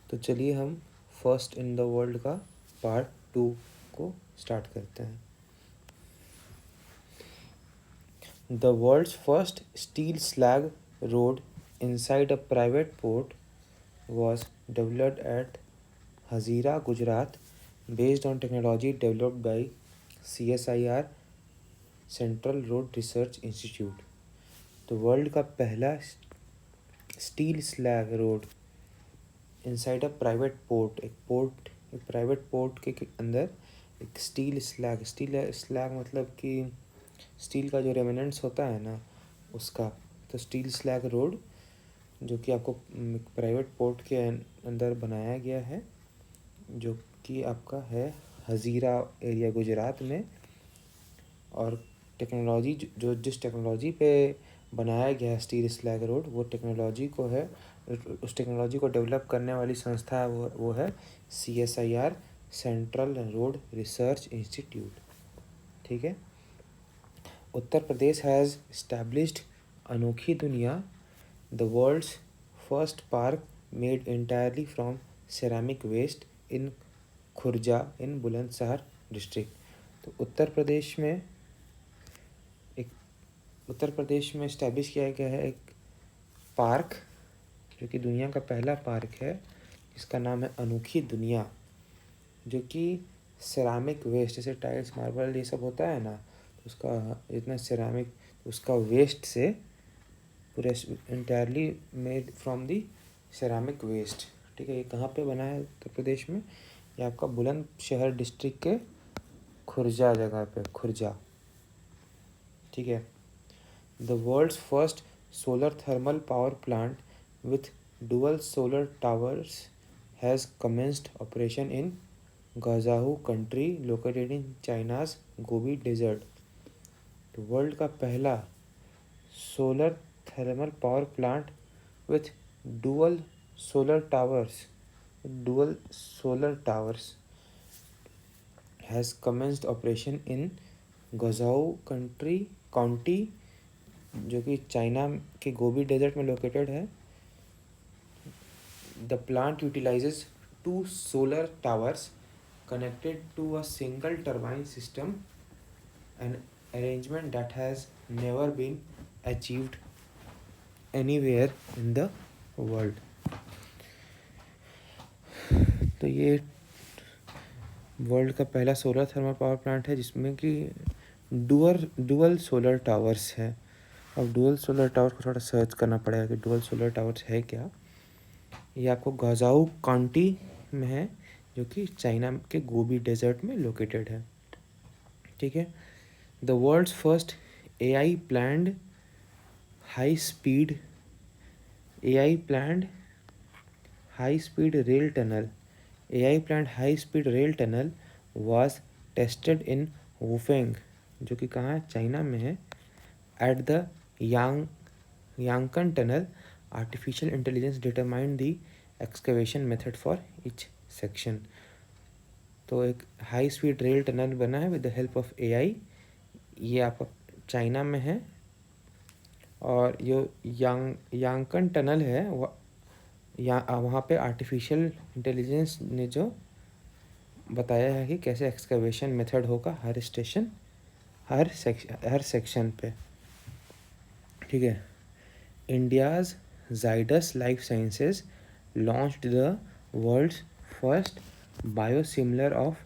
तो चलिए हम फर्स्ट इन द वर्ल्ड का पार्ट 2 को स्टार्ट करते हैं। The world's first steel slag road inside a private port was developed at Hazira, Gujarat, based on technology developed by CSIR central road research institute. तो world का पहला steel slag road inside a private port, एक private port के अंदर एक steel slag मतलब कि steel का जो रेमिनेंट्स होता है ना उसका, तो स्टील स्लैग रोड जो कि आपको प्राइवेट पोर्ट के अंदर बनाया गया है, जो कि आपका है हज़ीरा एरिया गुजरात में। और टेक्नोलॉजी जो जिस टेक्नोलॉजी पे बनाया गया है स्टील स्लैग रोड, वो टेक्नोलॉजी को है, उस टेक्नोलॉजी को डेवलप करने वाली संस्था है वो है CSIR central road research institute. ठीक है। Uttar Pradesh has established Anokhi Duniya, the world's first park made entirely from ceramic waste in Khurja in Bulandshahr district. तो उत्तर प्रदेश में इस्टेब्लिश किया गया है एक पार्क, जो कि दुनिया का पहला पार्क है, जिसका नाम है अनोखी दुनिया, जो कि सेरामिक वेस्ट, जैसे टाइल्स मार्बल ये सब होता है ना, तो उसका जितना सेरामिक उसका वेस्ट से पूरे entirely made from the ceramic waste. ठीक है। ये कहाँ पे बना है उत्तर प्रदेश में? ये आपका बुलंदशहर डिस्ट्रिक्ट के खुर्जा जगह पे, खुर्जा। ठीक है। The world's first solar thermal power plant with dual solar towers has commenced operation in Guazhou country located in China's Gobi desert. तो वर्ल्ड का पहला solar thermal power plant with dual solar towers has commenced operation in Guazhou county, जो कि China के Gobi desert में located है। The plant utilises 2 solar towers connected to a single turbine system, an arrangement that has never been achieved anywhere in the world। तो ये world का पहला solar thermal power plant है जिसमें कि डुअल सोलर टावर्स है। अब डुअल सोलर टावर्स को थोड़ा सर्च करना पड़ेगा कि डुअल सोलर टावर्स है क्या। ये आपको गजाऊ काउंटी में है, जो कि चाइना के गोबी डेजर्ट में लोकेटेड है। ठीक है। The world's first AI planned high speed rail tunnel was tested in Wufeng, जो कि कहाँ है? चाइना में है। At the Yankan tunnel artificial intelligence determined the excavation method for each section. तो एक हाई स्पीड रेल टनल बना है with the help of AI, ये आपका चाइना में है। और जो यांकन टनल है वहाँ पे आर्टिफिशियल इंटेलिजेंस ने जो बताया है कि कैसे एक्सकवेशन मेथड होगा हर सेक्शन पे। ठीक है। India's Zydus life sciences launched the world's first biosimilar of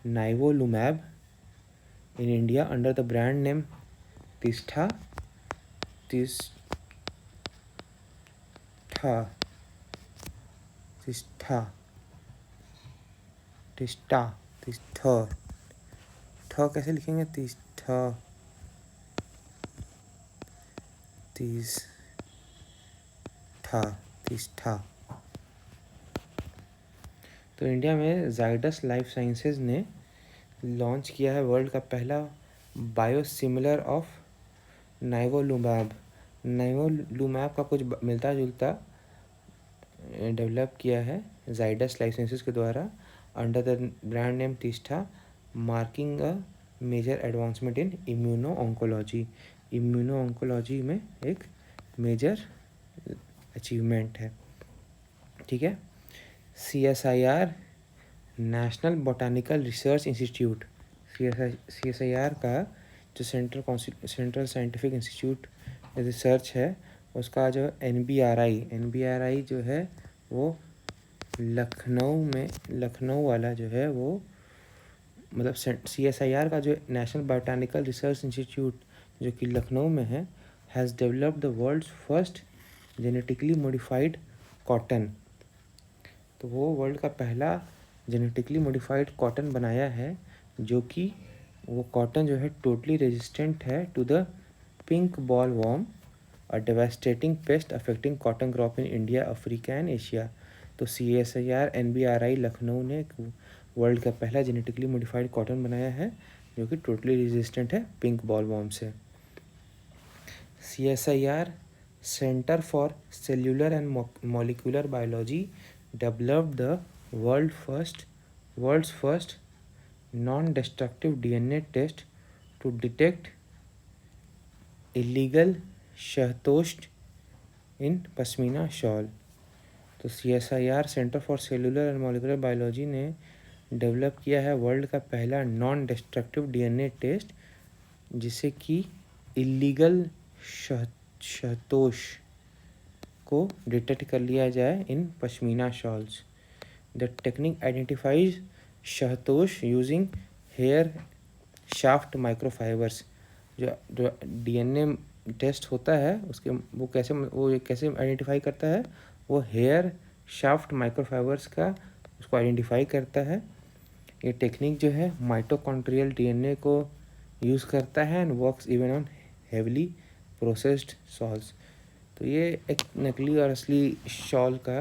nivolumab in India under the brand name Tistha कैसे लिखेंगे? तिस्था। तो इंडिया में जाइडस लाइफ साइंसेज ने लॉन्च किया है वर्ल्ड का पहला बायोसिमिलर ऑफ नाइवोलुमैब का कुछ मिलता जुलता डेवलप किया है जाइडस लाइफ साइंसेज के द्वारा under the brand name Tishtha, marking a major advancement in immuno oncology में एक मेजर अचीवमेंट है। ठीक है। CSIR national botanical research institute, CSIR का जो सेंट्रल साइंटिफिक इंस्टीट्यूट रिसर्च है उसका जो NBRI जो है वो लखनऊ वाला जो है वो मतलब CSIR का जो नेशनल बॉटनिकल रिसर्च इंस्टीट्यूट जो कि लखनऊ में है has developed the world's first genetically modified cotton. तो वो वर्ल्ड का पहला जेनेटिकली मॉडिफाइड कॉटन बनाया है जो कि वो कॉटन जो है टोटली रेजिस्टेंट है to the pink bollworm, a devastating pest affecting cotton crop in India, Africa and Asia. तो CSIR NBRI लखनऊ ने वर्ल्ड का पहला जेनेटिकली मॉडिफाइड कॉटन बनाया है जो कि टोटली रेजिस्टेंट है पिंक बॉल वॉर्म से। CSIR centre for cellular and molecular biology developed the world's first non-destructive DNA test to detect illegal shahtoosh in pashmina shawl. तो CSIR centre for cellular and molecular biology ने develop किया है world का पहला non destructive DNA test जिसे कि illegal शहतोष को detect कर लिया जाए in pashmina shawls. The technique identifies shahtoosh using hair shaft microfibers. जो DNA टेस्ट होता है उसके वो कैसे आइडेंटिफाई करता है, वो हेयर शाफ्ट माइक्रोफाइबर्स का उसको आइडेंटिफाई करता है। ये टेक्निक जो है माइटोकॉन्ड्रियल DNA को यूज़ करता है and works even on heavily processed souls. तो ये एक नकली और असली शॉल का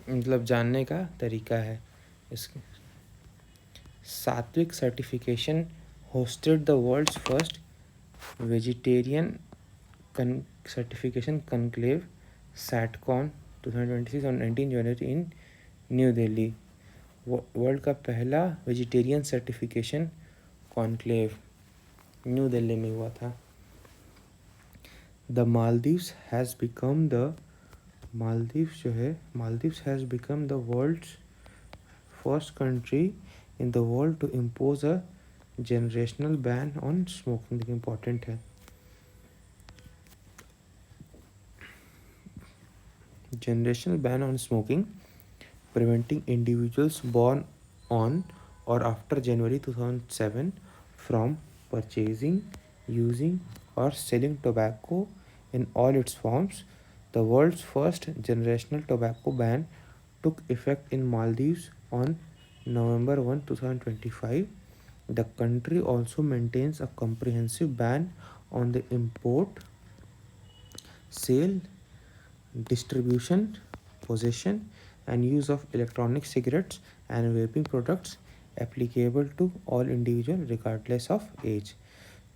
मतलब जानने का तरीका है। इसके Satvik certification hosted the world's first vegetarian certification conclave Satcon 2026 और 19 January in New Delhi. World का पहला vegetarian certification conclave New Delhi में हुआ था। The Maldives has become the Maldives has become the world's first country in the world to impose a generational ban on smoking। देखिए important है। Generational ban on smoking, preventing individuals born on or after January 2007 from purchasing, using or selling tobacco in all its forms। The world's first generational tobacco ban took effect in Maldives on November 1, 2025। The country also maintains a comprehensive ban on the import, sale, distribution, possession and use of electronic cigarettes and vaping products applicable to all individual regardless of age।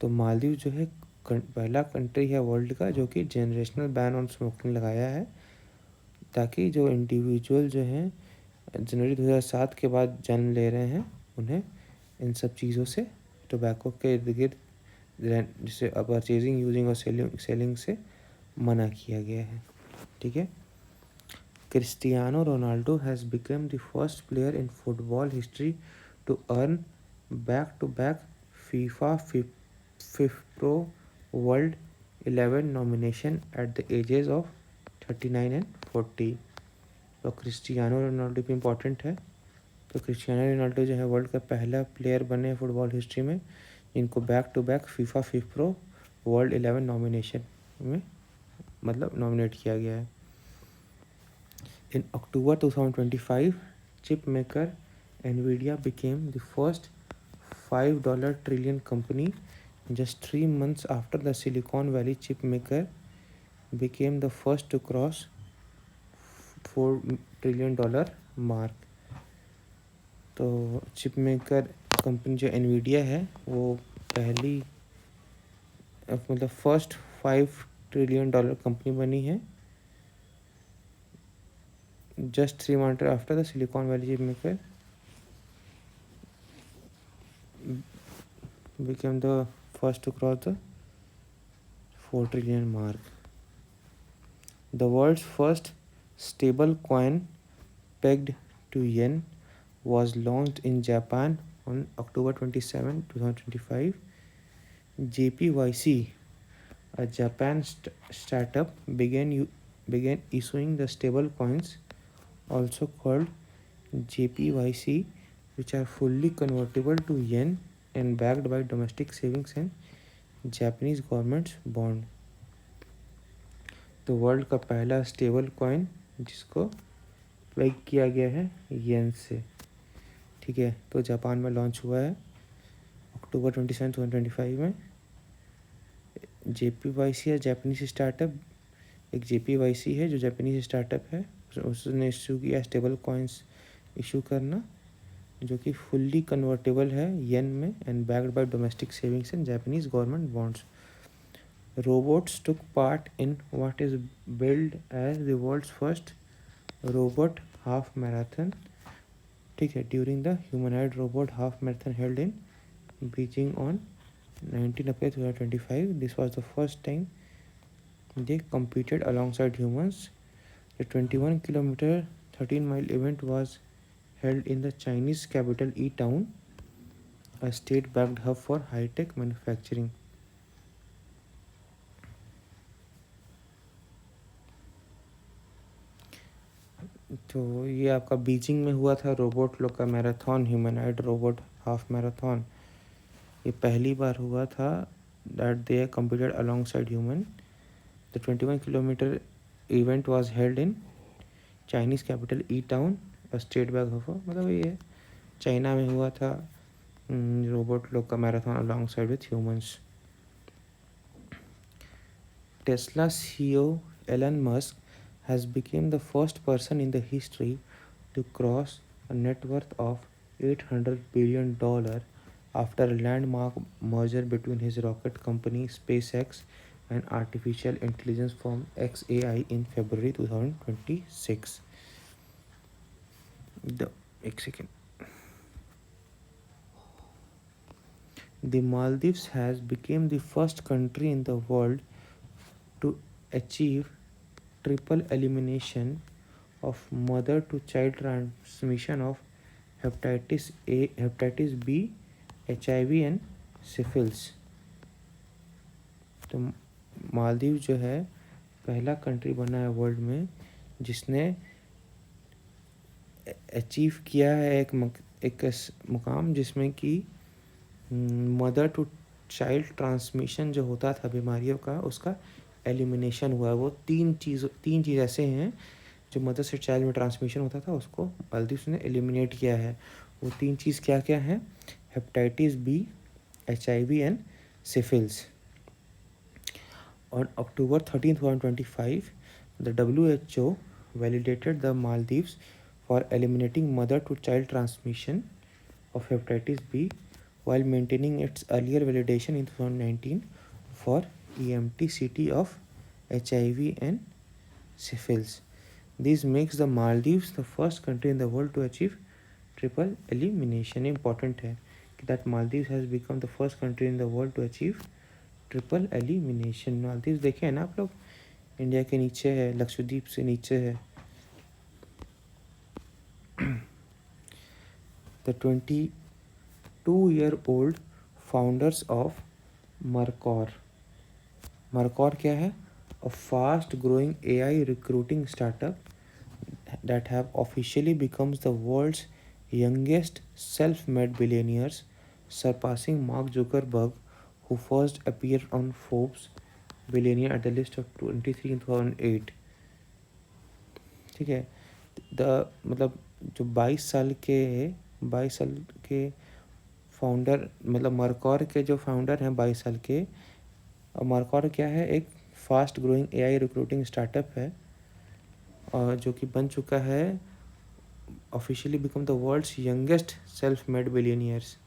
तो मालदीव जो है पहला country है world का जो कि generational ban on smoking लगाया है ताकि जो इंडिविजुअल जो हैं जनवरी 2007 के बाद जन्म ले रहे हैं उन्हें इन सब चीज़ों से टोबैको के इर्द गिर्द जिसे परचेजिंग, यूजिंग और सेलिंग से मना किया गया है। ठीक है। Cristiano Ronaldo has become the first player in football history to earn back FIFA pro world 11 nomination at the ages of 39 and 40। तो क्रिस्टियानो रोनाल्डो भी इम्पॉर्टेंट है। तो क्रिस्टियानो रोनाल्डो जो है वर्ल्ड का पहला प्लेयर बने फुटबॉल हिस्ट्री में जिनको back FIFA pro world 11 nomination में मतलब नॉमिनेट किया गया है। इन अक्टूबर 2025 chip maker NVIDIA became the first $5 trillion company just 3 months after the Silicon Valley chip maker became the first to cross $4 trillion mark। तो chip maker company जो NVIDIA है वो पहली मतलब फर्स्ट $5 ट्रिलियन कंपनी बनी है just 3 months after the Silicon Valley chip maker became the first to cross the $4 trillion mark। The world's first stable coin pegged to yen was launched in Japan on October 27, 2025. JPYC, a Japan startup, began issuing the stable coins, also called JPYC, which are fully convertible to yen and backed by domestic savings and Japanese governments bond. तो world का पहला stable coin जिसको peg किया गया है येन से, ठीक है, तो जापान में लॉन्च हुआ है अक्टूबर 27, 2025 में। JPYC है जापानीज स्टार्टअप, एक JPYC है जो जापानीज स्टार्टअप है, उसने इशू किया स्टेबल कॉइन्स इशू करना जो कि फुल्ली कन्वर्टेबल है येन में and backed by domestic savings and Japanese government bonds. Robots took part in what is billed as the world's first robot half marathon, ठीक है, during the humanoid robot half marathon held in Beijing on 19 April 2025. This was the first time they competed alongside humans. The 21-kilometer 13-mile event was held in the Chinese capital E-Town, a state-backed hub for high-tech manufacturing. तो ये आपका Beijing में हुआ था robot लोग का marathon, humanoid robot half marathon. ये पहली बार हुआ था that they competed alongside human. The 21 kilometre event was held in Chinese capital E town, state bag of, मतलब ये चाइना में हुआ था रोबोट लोग का marathon alongside with humans. Tesla CEO Elon Musk has become the first person in the history to cross a net worth of $800 billion after a landmark merger between his rocket company SpaceX and artificial intelligence firm xAI in February 2026. The Maldives has become the first country in the world to achieve triple elimination of mother to child transmission of hepatitis A, hepatitis B, HIV and syphilis. तो मालदीव जो है पहला country बना है world में जिसने achieve किया है एक मुकाम जिसमें कि मदर टू चाइल्ड ट्रांसमिशन जो होता था बीमारियों का उसका एलिमिनेशन हुआ है। वो तीन चीज़ ऐसे हैं जो मदर से चाइल्ड में ट्रांसमिशन होता था उसको मालदीव्स ने एलिमिनेट किया है। वो तीन चीज़ क्या क्या है? Hepatitis B, HIV and syphilis. On October 13, 2025, the WHO validated the Maldives for eliminating mother-to-child transmission of hepatitis B while maintaining its earlier validation in 2019 for EMT/CT of HIV and syphilis. This makes the Maldives the first country in the world to achieve triple elimination. Important है कि that Maldives has become the first country in the world to achieve triple elimination. Maldives देखे हैं ना आप लोग, India के नीचे है, लक्षद्वीप से नीचे है। The 22-year-old founders of Mercor. Mercor क्या है? A fast growing AI recruiting startup that have officially becomes the world's youngest self-made billionaires, surpassing Mark Zuckerberg, who first appeared on Forbes billionaire at the list of 23 in 2008. ठीक है, मतलब जो 22 साल के founder, मतलब मरकौर के जो फाउंडर हैं 22 साल के। और मरकौर क्या है? एक fast growing AI recruiting startup है और जो कि बन चुका है officially become the world's youngest self made billionaires.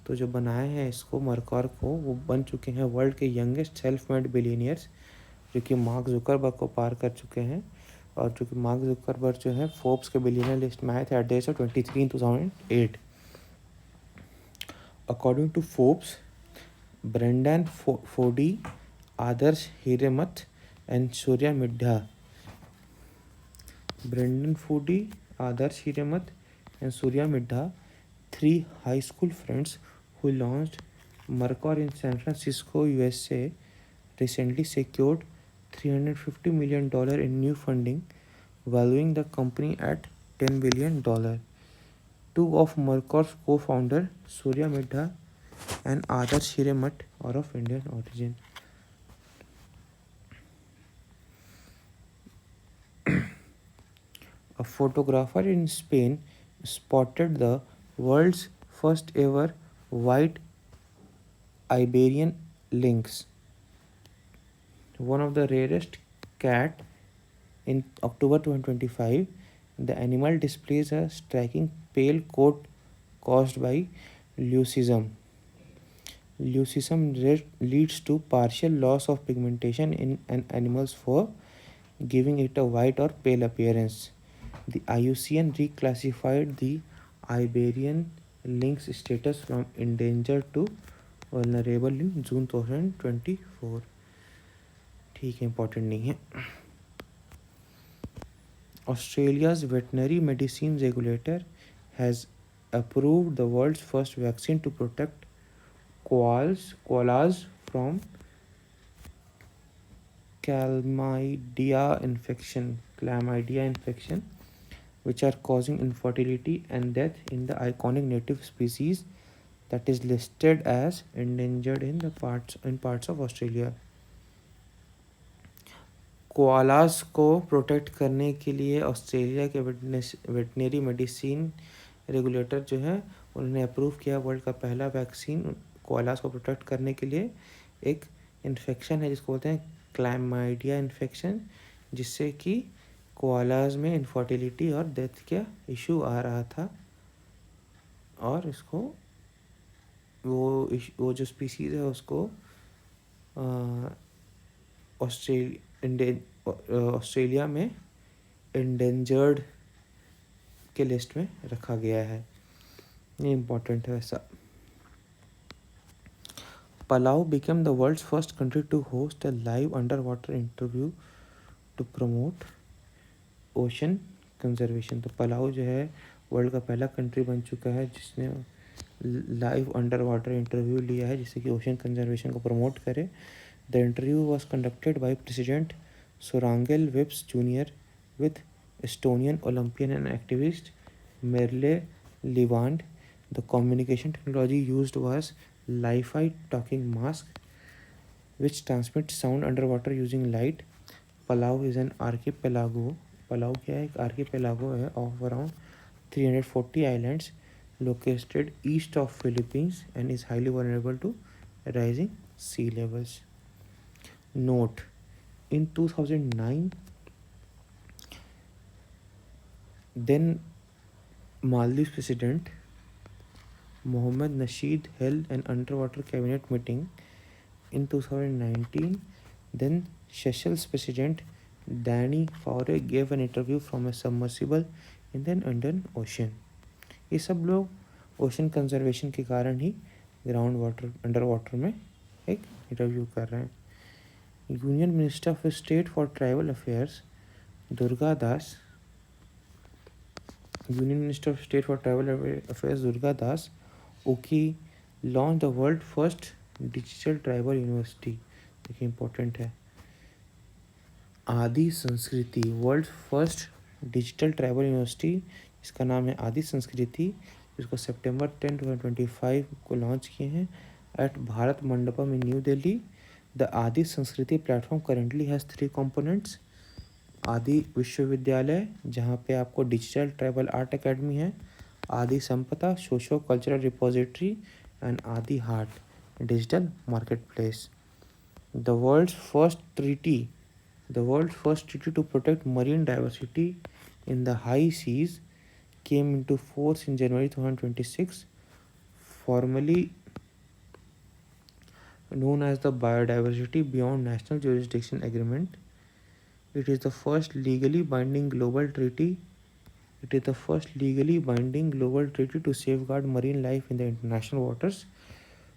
तो जो बनाए हैं इसको मरकौर को, वो बन चुके हैं वर्ल्ड के यंगेस्ट सेल्फ मेड बिलियनियर्स, जो कि मार्क जुकरबर्ग को पार कर चुके हैं। और जो कि मार्क जुकरबर्ग जो है फोर्ब्स के बिलियनियर लिस्ट में आए थे at the age of 23 in 2008। According to Forbes, Brendan Foody, Adarsh हिरेमथ, and Surya Midha. Brendan Foodie, Adarsh Hiramat, and Surya Midha, three high school friends who launched Mercor in San Francisco, USA, recently secured $350 million in new funding, valuing the company at $10 billion. Two of Mercor's co-founders, Surya Midha and Adarsh Hiramat, are of Indian origin. A photographer in Spain spotted the world's first ever white Iberian lynx, one of the rarest cat. In October 2025, the animal displays a striking pale coat caused by leucism. Leucism leads to partial loss of pigmentation in an animal's fur, giving it a white or pale appearance. The IUCN reclassified the Iberian lynx status from endangered to vulnerable in June 2024. ठीक है, important नहीं है. Australia's veterinary medicine regulator has approved the world's first vaccine to protect koalas from chlamydia infection, which are causing infertility and death in the iconic native species that is listed as endangered in parts of Australia. Koalas को protect करने के लिए Australia के veterinary medicine regulator जो है उन्होंने approve किया world का पहला वैक्सीन कोआलास को प्रोटेक्ट करने के लिए. एक इन्फेक्शन है जिसको बोलते हैं क्लैमाइडिया इन्फेक्शन, जिससे कि कोआलास में इनफर्टिलिटी और डेथ का इशू आ रहा था. और इसको वो जो स्पीसीज़ है उसको ऑस्ट्रेलिया में एंडेंजर्ड के लिस्ट में रखा गया है. ये इम्पोर्टेंट है वैसा. Palau became the world's first country to host a live underwater interview to promote ocean conservation. तो पलाऊ जो है वर्ल्ड का पहला कंट्री बन चुका है जिसने लाइव अंडर वाटर इंटरव्यू लिया है जिससे कि ओशन कंजर्वेशन को प्रमोट करे. The interview was conducted by president Surangel Whipps junior with Estonian Olympian and activist Merle Levand. The communication technology used was Li-Fi talking mask, which transmits sound underwater using light. Palau is an archipelago. Palau क्या है? एक archipelago है of around 340 islands located east of Philippines and is highly vulnerable to rising sea levels. Note: in 2009, then Maldives President Mohammed Nasheed held an underwater cabinet meeting. In 2019, then Seychelles President Danny Faure gave an interview from a submersible in the Indian Ocean. ये सब लोग ocean conservation के कारण ही ground water under water में एक interview कर रहे हैं. Union minister of state for tribal affairs Durga Das Union Minister of State for Tribal Affairs Durga Das Uki launched the world's first digital tribal university. देखिए important है. आदि संस्कृति world first digital tribal university, इसका नाम है आदि संस्कृति, इसको सितंबर 10, 2025 को लॉन्च किए हैं at Bharat Mandapam in New Delhi. The Adi Sanskriti platform currently has 3 components. आदि विश्वविद्यालय जहाँ पे आपको डिजिटल ट्राइबल आर्ट एकेडमी है, Adi Sampada socio cultural repository and Adi Haat digital market place. The world's first treaty to protect marine diversity in the high seas came into force in January 2026, formally known as the Biodiversity Beyond National Jurisdiction Agreement. It is the first legally binding global treaty to safeguard marine life in the international waters,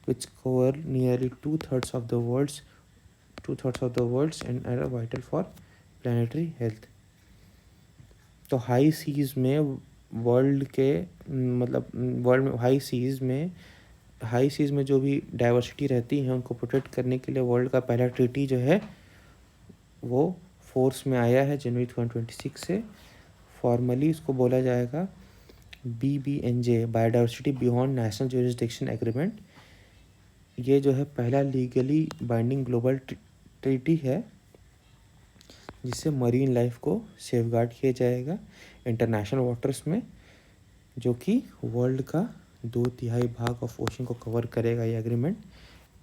which cover nearly 2/3 of the world's 2/3 of the world's and are vital for planetary health. तो high seas में world के मतलब world में high seas में जो भी diversity रहती है उनको प्रोटेक्ट करने के लिए वर्ल्ड का पहला ट्रीटी जो है वो फोर्स में आया है जनवरी 2026 से। फॉर्मली इसको बोला जाएगा BBNJ, biodiversity beyond national jurisdiction agreement. ये जो है पहला लीगली बाइंडिंग ग्लोबल ट्रीटी है जिससे मरीन लाइफ को सेफगार्ड किया जाएगा इंटरनेशनल वाटर्स में, जो कि वर्ल्ड का 2/3 भाग ऑफ ओशन को कवर करेगा ये एग्रीमेंट,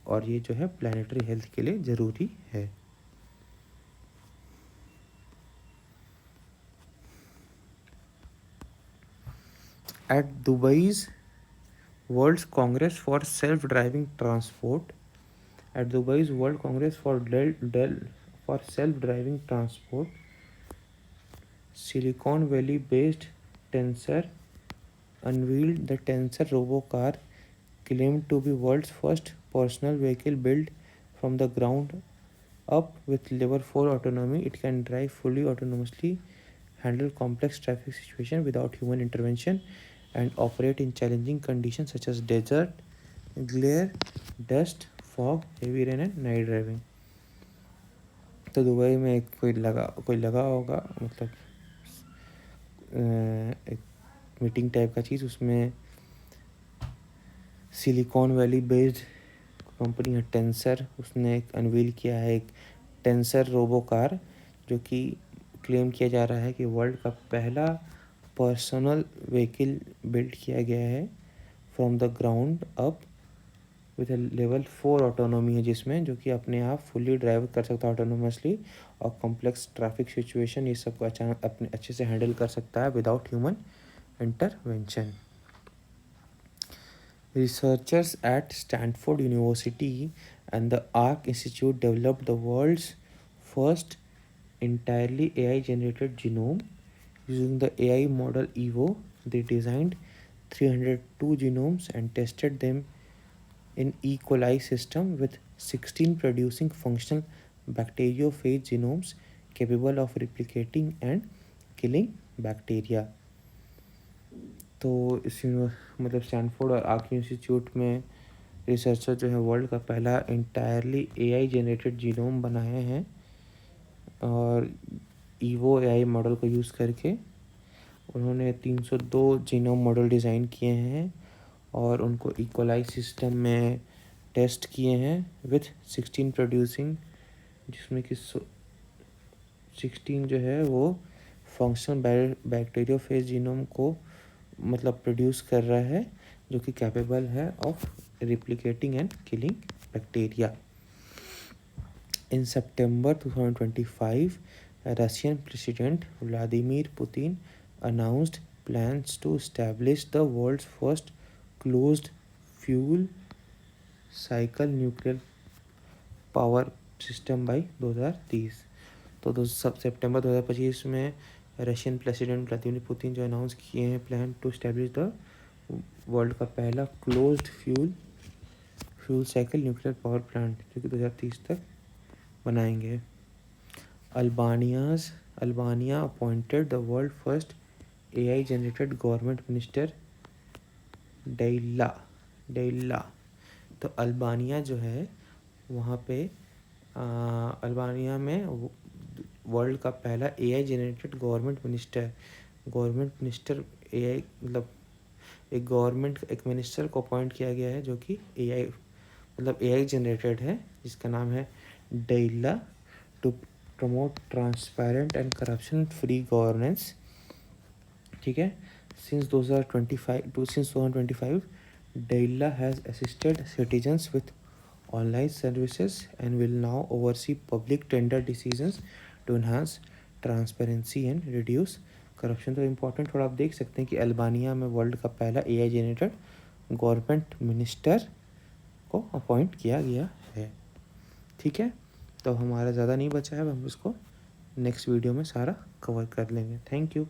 और ये जो है प्लानिटरी हेल्थ के लिए ज़रूरी है। At Dubai's World Congress for Self-Driving Transport, at Dubai's World Congress for Self-Driving Transport, Silicon Valley-based Tensor unveiled the Tensor robo-car, claimed to be world's first personal vehicle built from the ground up with level 4 autonomy. It can drive fully autonomously, handle complex traffic situations without human intervention, and operate in challenging conditions such as desert, glare, dust, fog, heavy rain and night driving। तो Dubai में कोई लगा होगा, मतलब एक meeting type का चीज़, उसमें silicon valley based company है टेंसर, उसने एक अनवील किया है एक टेंसर रोबो कार, जो कि क्लेम किया जा रहा है कि वर्ल्ड का पहला पर्सनल व्हीकल बिल्ड किया गया है from the ground up with level 4 autonomy है, जिसमें जो कि अपने आप फुली ड्राइव कर सकता है ऑटोनोमसली, और कॉम्प्लेक्स ट्रैफिक सिचुएशन ये सब को अचानक अपने अच्छे से हैंडल कर सकता है without human intervention. Researchers at Stanford University and the Arc Institute developed the world's first entirely AI-generated genome. Using the AI model EVO, they designed 302 genomes and tested them in E. coli system with 16 producing functional bacteriophage genomes capable of replicating and killing bacteria। तो इस मतलब Stanford और arc institute में researcher जो है world का पहला entirely AI generated genome बनाए हैं, और ईवो AI मॉडल को यूज़ करके उन्होंने 302 जीनोम मॉडल डिज़ाइन किए हैं और उनको इक्वलाई सिस्टम में टेस्ट किए हैं विथ 16 प्रोड्यूसिंग, जिसमें कि 16 जो है वो फंक्शनल बैक्टीरियोफेज जीनोम को मतलब प्रोड्यूस कर रहा है, जो कि कैपेबल है of replicating and killing bacteria. In September 2025, Russian president Vladimir Putin announced plans to establish the world's first closed fuel cycle nuclear power system by 2030। तो सितंबर 2025 में रशियन प्रेसिडेंट व्लादिमीर पुतिन जो अनाउंस किए हैं plan to establish the world का पहला closed fuel cycle nuclear power plant, जो कि 2030 तक बनाएंगे। Albania appointed the world first AI generated government minister Diella. तो अल्बानिया जो है वहाँ पे अल्बानिया में वर्ल्ड का पहला AI generated government minister AI मतलब एक मिनिस्टर को अपॉइंट किया गया है जो कि AI जनरेटेड है, जिसका नाम है Diella, to promote transparent and corruption free governance. ठीक है, since 2025 Diella has assisted citizens with online services and will now oversee public tender decisions to enhance transparency and reduce corruption. तो important थोड़ा आप देख सकते हैं कि अल्बानिया में वर्ल्ड का पहला AI जनरेटेड गवर्नमेंट मिनिस्टर को अपॉइंट किया गया है। ठीक है, तो हमारा ज़्यादा नहीं बचा है, अब हम इसको नेक्स्ट वीडियो में सारा कवर कर लेंगे। Thank you.